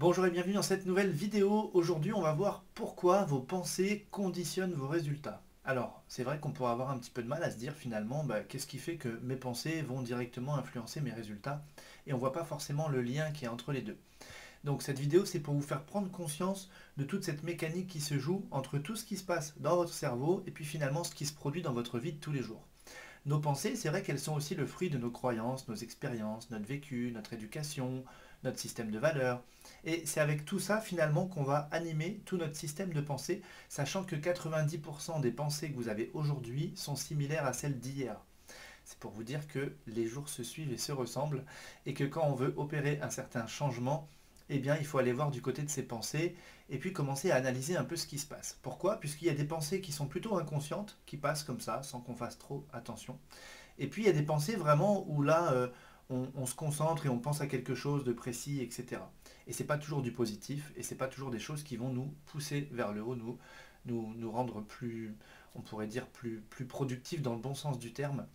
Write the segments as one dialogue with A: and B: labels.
A: Bonjour et bienvenue dans cette nouvelle vidéo. Aujourd'hui, on va voir pourquoi vos pensées conditionnent vos résultats. Alors, c'est vrai qu'on pourrait avoir un petit peu de mal à se dire finalement, qu'est-ce qui fait que mes pensées vont directement influencer mes résultats? Et on ne voit pas forcément le lien qui est entre les deux. Donc cette vidéo, c'est pour vous faire prendre conscience de toute cette mécanique qui se joue entre tout ce qui se passe dans votre cerveau et puis finalement ce qui se produit dans votre vie de tous les jours. Nos pensées, c'est vrai qu'elles sont aussi le fruit de nos croyances, nos expériences, notre vécu, notre éducation, notre système de valeurs. Et c'est avec tout ça finalement qu'on va animer tout notre système de pensée, sachant que 90% des pensées que vous avez aujourd'hui sont similaires à celles d'hier. C'est pour vous dire que les jours se suivent et se ressemblent, et que quand on veut opérer un certain changement, eh bien il faut aller voir du côté de ses pensées, et puis commencer à analyser un peu ce qui se passe. Pourquoi? Puisqu'il y a des pensées qui sont plutôt inconscientes, qui passent comme ça, sans qu'on fasse trop attention. Et puis il y a des pensées vraiment où là, on se concentre et on pense à quelque chose de précis, etc. Et c'est pas toujours du positif, et c'est pas toujours des choses qui vont nous pousser vers le haut, nous rendre plus, on pourrait dire, plus productifs dans le bon sens du terme.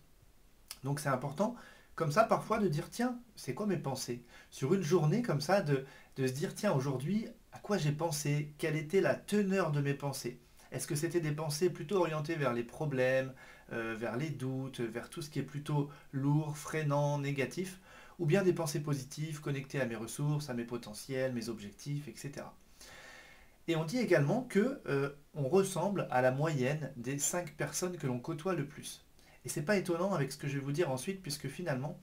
A: Donc c'est important, comme ça, parfois, de dire, tiens, c'est quoi mes pensées? Sur une journée comme ça, de se dire, tiens, aujourd'hui, à quoi j'ai pensé? Quelle était la teneur de mes pensées? Est-ce que c'était des pensées plutôt orientées vers les problèmes, vers les doutes, vers tout ce qui est plutôt lourd, freinant, négatif, ou bien des pensées positives, connectées à mes ressources, à mes potentiels, mes objectifs, etc. Et on dit également que on ressemble à la moyenne des 5 personnes que l'on côtoie le plus. Et c'est pas étonnant avec ce que je vais vous dire ensuite, puisque finalement,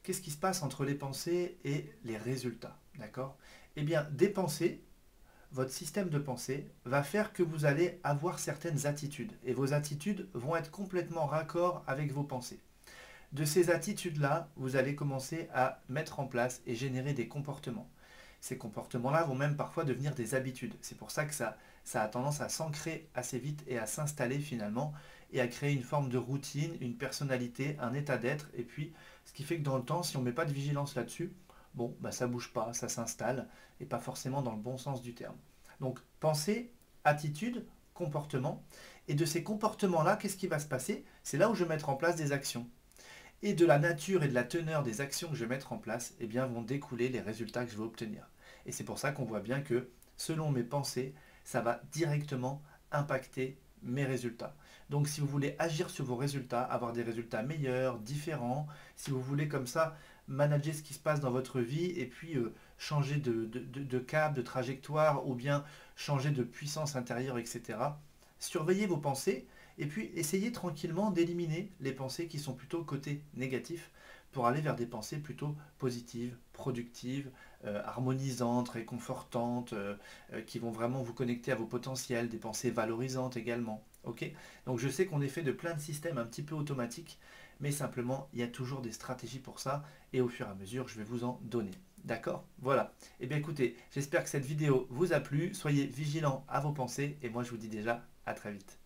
A: qu'est-ce qui se passe entre les pensées et les résultats? D'accord? Eh bien, des pensées, votre système de pensée va faire que vous allez avoir certaines attitudes. Et vos attitudes vont être complètement raccord avec vos pensées. De ces attitudes-là, vous allez commencer à mettre en place et générer des comportements. Ces comportements-là vont même parfois devenir des habitudes. C'est pour ça que ça a tendance à s'ancrer assez vite et à s'installer finalement et à créer une forme de routine, une personnalité, un état d'être. Et puis, ce qui fait que dans le temps, si on ne met pas de vigilance là-dessus, bon, ça ne bouge pas, ça s'installe et pas forcément dans le bon sens du terme. Donc, pensée, attitude, comportement. Et de ces comportements-là, qu'est-ce qui va se passer? C'est là où je vais mettre en place des actions. Et de la nature et de la teneur des actions que je vais mettre en place, eh bien, vont découler les résultats que je vais obtenir. Et c'est pour ça qu'on voit bien que, selon mes pensées, ça va directement impacter mes résultats. Donc si vous voulez agir sur vos résultats, avoir des résultats meilleurs, différents, si vous voulez comme ça manager ce qui se passe dans votre vie et puis changer de cap, de trajectoire ou bien changer de puissance intérieure, etc., surveillez vos pensées et puis essayez tranquillement d'éliminer les pensées qui sont plutôt côté négatif pour aller vers des pensées plutôt positives, productives, harmonisantes, réconfortantes, qui vont vraiment vous connecter à vos potentiels, des pensées valorisantes également. Ok? Donc je sais qu'on est fait de plein de systèmes un petit peu automatiques, mais simplement il y a toujours des stratégies pour ça et au fur et à mesure je vais vous en donner. D'accord? Voilà. Eh bien écoutez, j'espère que cette vidéo vous a plu. Soyez vigilants à vos pensées et moi je vous dis déjà à très vite.